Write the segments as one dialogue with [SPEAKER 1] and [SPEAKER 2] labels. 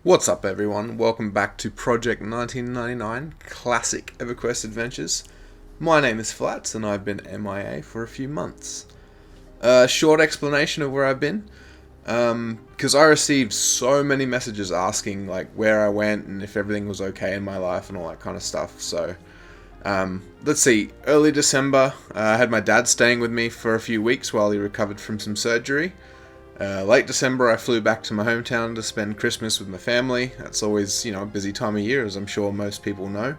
[SPEAKER 1] What's up, everyone? Welcome back to Project 1999 Classic EverQuest Adventures. My name is Flats and I've been MIA for a few months. Short explanation of where I've been. Because I received so many messages asking where I went and if everything was okay in my life and all that kind of stuff. So, let's see. Early December, I had my dad staying with me for a few weeks while he recovered from some surgery. Late December, I flew back to my hometown to spend Christmas with my family. That's always, a busy time of year, as I'm sure most people know.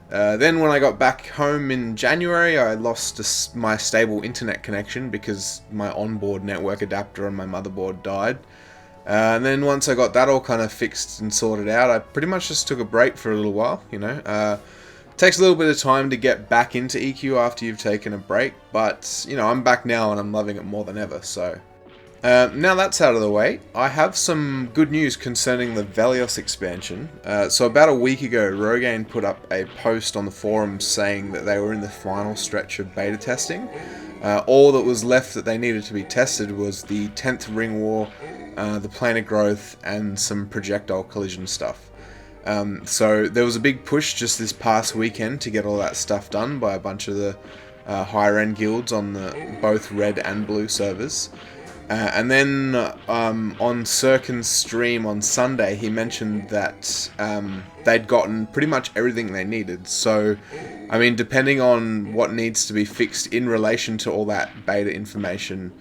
[SPEAKER 1] Then when I got back home in January, I lost my stable internet connection because my onboard network adapter on my motherboard died. And then once I got that all kind of fixed and sorted out, I pretty much just took a break for a little while, Takes a little bit of time to get back into EQ after you've taken a break, but, I'm back now and I'm loving it more than ever, so... now that's out of the way, I have some good news concerning the Velios expansion. So about a week ago, Rogaine put up a post on the forums saying that they were in the final stretch of beta testing. All that was left that they needed to be tested was the 10th Ring War, the planar growth, and some projectile collision stuff. So there was a big push just this past weekend to get all that stuff done by a bunch of the higher end guilds on the both red and blue servers. And then on Sirkin's stream on Sunday, he mentioned that they'd gotten pretty much everything they needed. So, depending on what needs to be fixed in relation to all that beta information,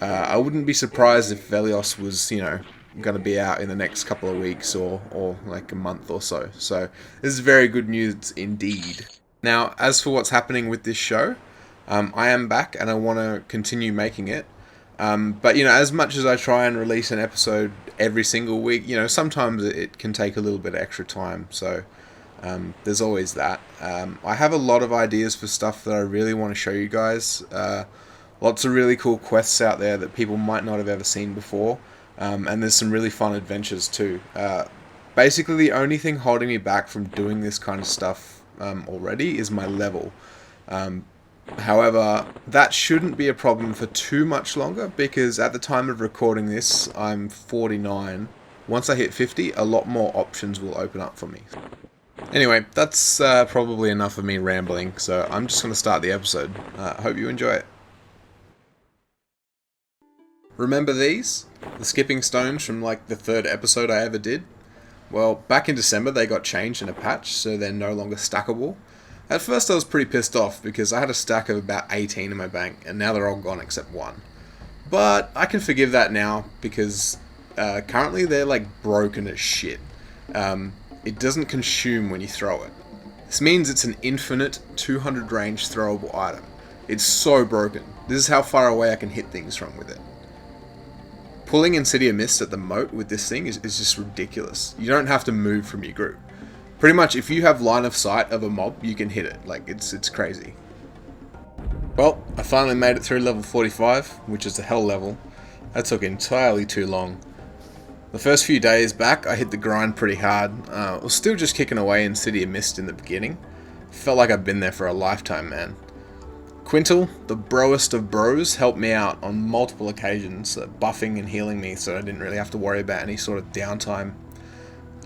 [SPEAKER 1] I wouldn't be surprised if Velios was, going to be out in the next couple of weeks or like a month or so. So, this is very good news indeed. Now, as for what's happening with this show, I am back and I want to continue making it. But, as much as I try and release an episode every single week, sometimes it can take a little bit of extra time, so there's always that. I have a lot of ideas for stuff that I really want to show you guys. Lots of really cool quests out there that people might not have ever seen before, and there's some really fun adventures too. Basically, the only thing holding me back from doing this kind of stuff already is my level. However, that shouldn't be a problem for too much longer, because at the time of recording this, I'm 49. Once I hit 50, a lot more options will open up for me. Anyway, that's probably enough of me rambling, so I'm just going to start the episode. Hope you enjoy it. Remember these? The skipping stones from the third episode I ever did? Well, back in December they got changed in a patch, so they're no longer stackable. At first I was pretty pissed off because I had a stack of about 18 in my bank and now they're all gone except one. But I can forgive that now because currently they're broken as shit. It doesn't consume when you throw it. This means it's an infinite 200 range throwable item. It's so broken. This is how far away I can hit things from with it. Pulling Insidia Mist at the moat with this thing is just ridiculous. You don't have to move from your group. Pretty much, if you have line of sight of a mob, you can hit it. It's crazy. Well, I finally made it through level 45, which is the hell level. That took entirely too long. The first few days back, I hit the grind pretty hard. I was still just kicking away Insidia Mist in the beginning. Felt like I'd been there for a lifetime, man. Quintal, the broest of bros, helped me out on multiple occasions, buffing and healing me so I didn't really have to worry about any sort of downtime.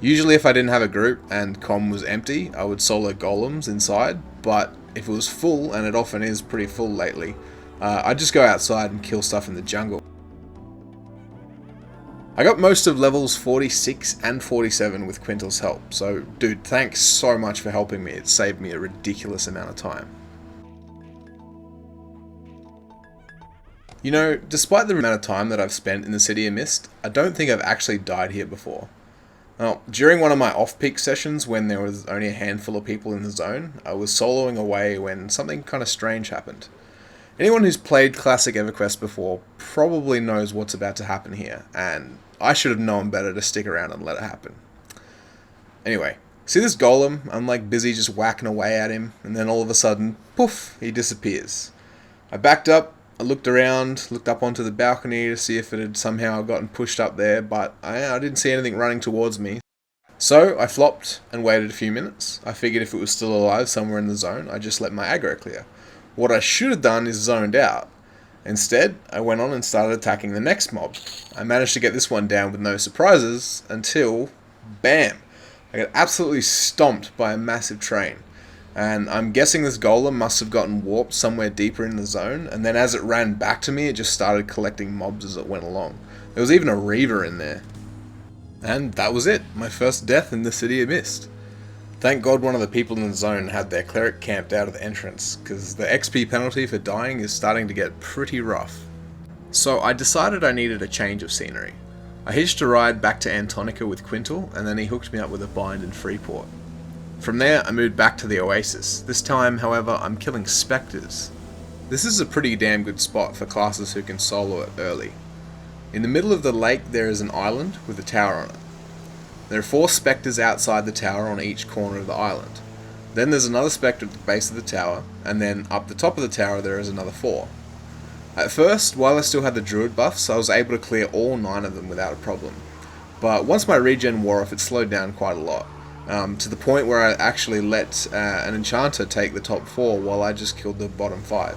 [SPEAKER 1] Usually if I didn't have a group and comm was empty, I would solo golems inside, but if it was full, and it often is pretty full lately, I'd just go outside and kill stuff in the jungle. I got most of levels 46 and 47 with Quintal's help, so dude, thanks so much for helping me, it saved me a ridiculous amount of time. Despite the amount of time that I've spent in the City of Mist, I don't think I've actually died here before. Well, during one of my off-peak sessions when there was only a handful of people in the zone, I was soloing away when something kind of strange happened. Anyone who's played classic EverQuest before probably knows what's about to happen here, and I should have known better to stick around and let it happen. Anyway, see this golem? I'm busy just whacking away at him, and then all of a sudden, poof, he disappears. I backed up, I looked around, looked up onto the balcony to see if it had somehow gotten pushed up there, but I didn't see anything running towards me. So I flopped and waited a few minutes. I figured if it was still alive somewhere in the zone, I'd just let my aggro clear. What I should have done is zoned out. Instead, I went on and started attacking the next mob. I managed to get this one down with no surprises until Bam! I got absolutely stomped by a massive train. And I'm guessing this golem must have gotten warped somewhere deeper in the zone, and then as it ran back to me, it just started collecting mobs as it went along. There was even a reaver in there. And that was it, my first death in the City of Mist. Thank God one of the people in the zone had their cleric camped out of the entrance, because the XP penalty for dying is starting to get pretty rough. So I decided I needed a change of scenery. I hitched a ride back to Antonica with Quintal, and then he hooked me up with a bind in Freeport. From there, I moved back to the Oasis. This time, however, I'm killing spectres. This is a pretty damn good spot for classes who can solo it early. In the middle of the lake, there is an island with a tower on it. There are 4 spectres outside the tower on each corner of the island. Then there's another spectre at the base of the tower, and then up the top of the tower there is another 4. At first, while I still had the druid buffs, I was able to clear all 9 of them without a problem. But once my regen wore off, it slowed down quite a lot. To the point where I actually let an enchanter take the top 4 while I just killed the bottom 5.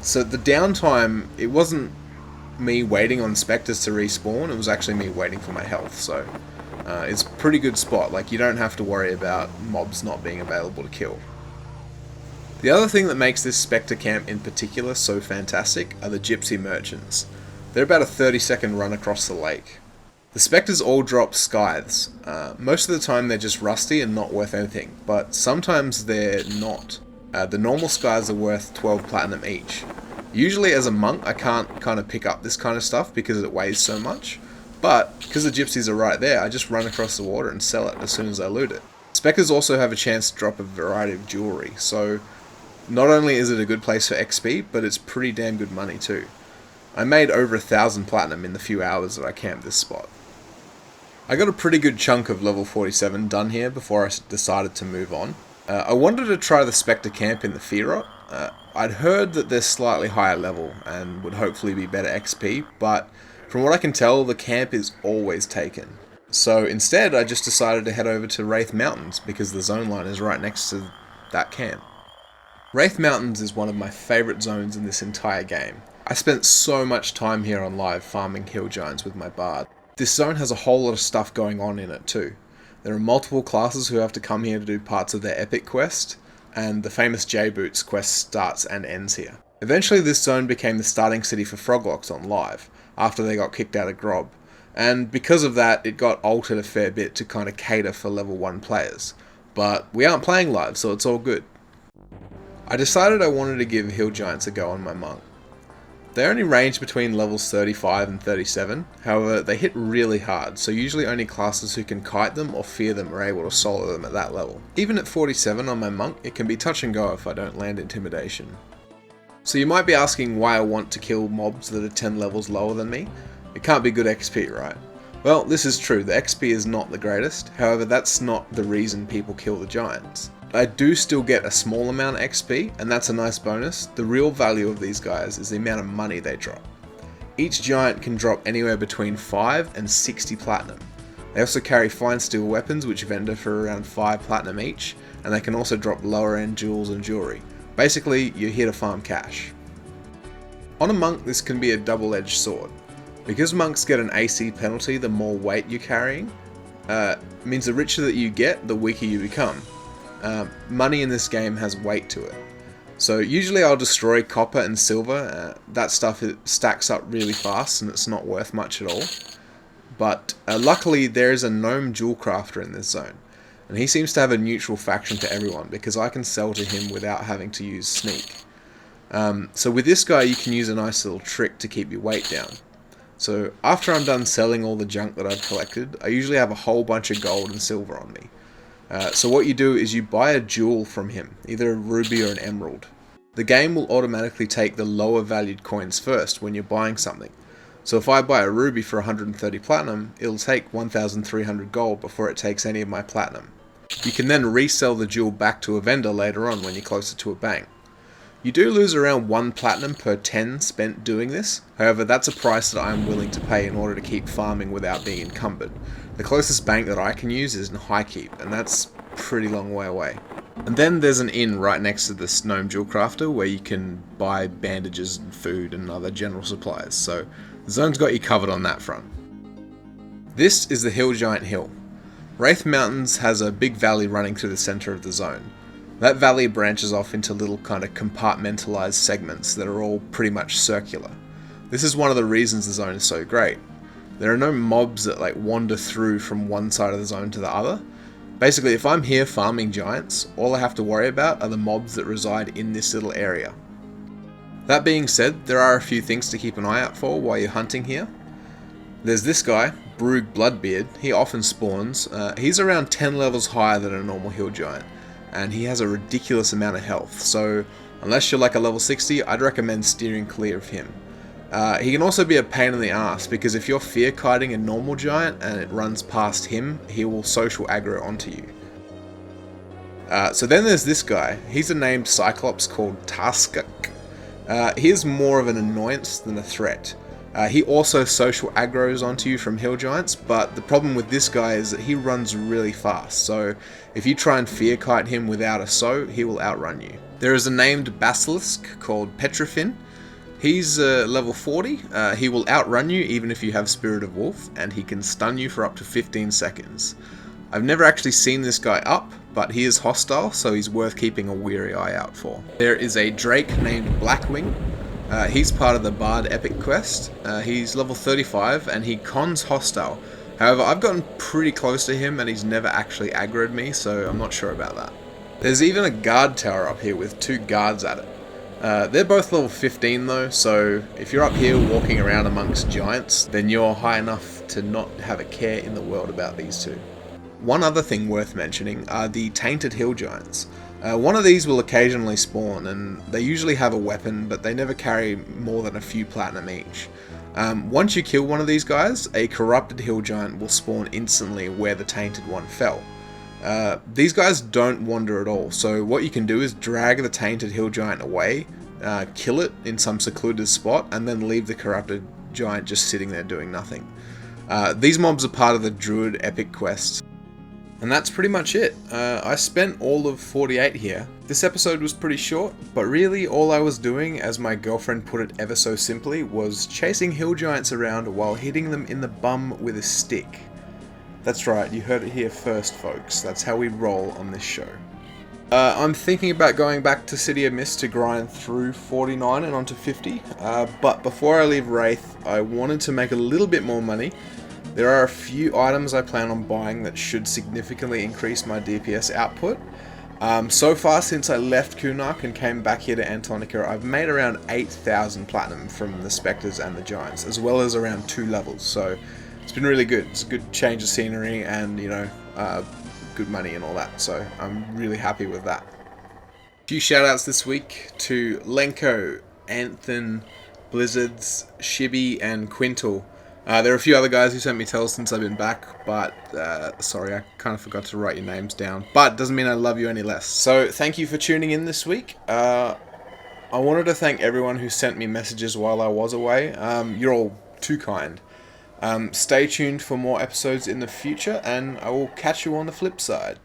[SPEAKER 1] So the downtime, it wasn't me waiting on spectres to respawn, it was actually me waiting for my health, so it's a pretty good spot. Like, you don't have to worry about mobs not being available to kill. The other thing that makes this spectre camp in particular so fantastic are the gypsy merchants. They're about a 30-second run across the lake. The spectres all drop scythes. Most of the time they're just rusty and not worth anything, but sometimes they're not. The normal scythes are worth 12 platinum each. Usually as a monk I can't kind of pick up this kind of stuff because it weighs so much, but because the gypsies are right there, I just run across the water and sell it as soon as I loot it. Spectres also have a chance to drop a variety of jewellery, so not only is it a good place for XP, but it's pretty damn good money too. I made over 1,000 platinum in the few hours that I camped this spot. I got a pretty good chunk of level 47 done here before I decided to move on. I wanted to try the Spectre camp in the Fearot. I'd heard that they're slightly higher level and would hopefully be better XP, but from what I can tell, the camp is always taken. So instead, I just decided to head over to Rathe Mountains because the zone line is right next to that camp. Rathe Mountains is one of my favourite zones in this entire game. I spent so much time here on live farming hill giants with my bard. This zone has a whole lot of stuff going on in it too. There are multiple classes who have to come here to do parts of their epic quest, and the famous J-Boots quest starts and ends here. Eventually this zone became the starting city for Froglocks on live, after they got kicked out of Grob, and because of that it got altered a fair bit to kind of cater for level 1 players. But we aren't playing live, so it's all good. I decided I wanted to give hill giants a go on my monk. They only range between levels 35 and 37, however they hit really hard, so usually only classes who can kite them or fear them are able to solo them at that level. Even at 47 on my monk, it can be touch and go if I don't land intimidation. So you might be asking why I want to kill mobs that are 10 levels lower than me. It can't be good XP, right? Well, this is true, the XP is not the greatest, however that's not the reason people kill the giants. I do still get a small amount of XP, and that's a nice bonus. The real value of these guys is the amount of money they drop. Each giant can drop anywhere between 5 and 60 platinum. They also carry fine steel weapons which vendor for around 5 platinum each, and they can also drop lower end jewels and jewelry. Basically, you're here to farm cash. On a monk, this can be a double-edged sword. Because monks get an AC penalty the more weight you're carrying, means the richer that you get, the weaker you become. Money in this game has weight to it. So usually I'll destroy copper and silver. That stuff stacks up really fast and it's not worth much at all. But luckily there is a gnome jewel crafter in this zone. And he seems to have a neutral faction to everyone because I can sell to him without having to use sneak. So with this guy you can use a nice little trick to keep your weight down. So after I'm done selling all the junk that I've collected, I usually have a whole bunch of gold and silver on me. So what you do is you buy a jewel from him, either a ruby or an emerald. The game will automatically take the lower valued coins first when you're buying something. So if I buy a ruby for 130 platinum, it'll take 1,300 gold before it takes any of my platinum. You can then resell the jewel back to a vendor later on when you're closer to a bank. You do lose around 1 platinum per 10 spent doing this, however that's a price that I'm willing to pay in order to keep farming without being encumbered. The closest bank that I can use is in Highkeep, and that's a pretty long way away. And then there's an inn right next to this gnome jewel crafter where you can buy bandages and food and other general supplies, so the zone's got you covered on that front. This is the Hill Giant Hill. Rathe Mountains has a big valley running through the centre of the zone. That valley branches off into little kind of compartmentalised segments that are all pretty much circular. This is one of the reasons the zone is so great. There are no mobs that wander through from one side of the zone to the other. Basically, if I'm here farming giants, all I have to worry about are the mobs that reside in this little area. That being said, there are a few things to keep an eye out for while you're hunting here. There's this guy, Brug Bloodbeard. He often spawns. He's around 10 levels higher than a normal hill giant, and he has a ridiculous amount of health, so unless you're a level 60, I'd recommend steering clear of him. He can also be a pain in the ass, because if you're fear kiting a normal giant and it runs past him, he will social aggro onto you. So then there's this guy. He's a named Cyclops called Taskuk. He is more of an annoyance than a threat. He also social aggros onto you from hill giants, but the problem with this guy is that he runs really fast, so if you try and fear kite him without a sow, he will outrun you. There is a named basilisk called Petrofin. He's level 40. He will outrun you even if you have Spirit of Wolf, and he can stun you for up to 15 seconds. I've never actually seen this guy up, but he is hostile, so he's worth keeping a weary eye out for. There is a drake named Blackwing. He's part of the Bard Epic quest. He's level 35 and he cons hostile. However, I've gotten pretty close to him and he's never actually aggroed me, so I'm not sure about that. There's even a guard tower up here with 2 guards at it. They're both level 15 though, so if you're up here walking around amongst giants, then you're high enough to not have a care in the world about these 2. One other thing worth mentioning are the Tainted Hill Giants. One of these will occasionally spawn, and they usually have a weapon, but they never carry more than a few platinum each. Once you kill one of these guys, a Corrupted Hill Giant will spawn instantly where the Tainted one fell. These guys don't wander at all, so what you can do is drag the Tainted Hill Giant away, kill it in some secluded spot, and then leave the Corrupted Giant just sitting there doing nothing. These mobs are part of the Druid Epic quest. And that's pretty much it. I spent all of 48 here. This episode was pretty short, but really all I was doing, as my girlfriend put it ever so simply, was chasing hill giants around while hitting them in the bum with a stick. That's right, you heard it here first, folks. That's how we roll on this show. I'm thinking about going back to City of Mist to grind through 49 and onto 50, but before I leave Rathe, I wanted to make a little bit more money. There are a few items I plan on buying that should significantly increase my DPS output. So far since I left Kunark and came back here to Antonica, I've made around 8,000 platinum from the spectres and the giants, as well as around 2 levels, so it's been really good. It's a good change of scenery and, good money and all that, so I'm really happy with that. A few shoutouts this week to Lenko, Anthan, Blizzards, Shibby and Quintal. There are a few other guys who sent me tells since I've been back, but sorry, I kind of forgot to write your names down. But doesn't mean I love you any less. So thank you for tuning in this week. I wanted to thank everyone who sent me messages while I was away. You're all too kind. Stay tuned for more episodes in the future, and I will catch you on the flip side.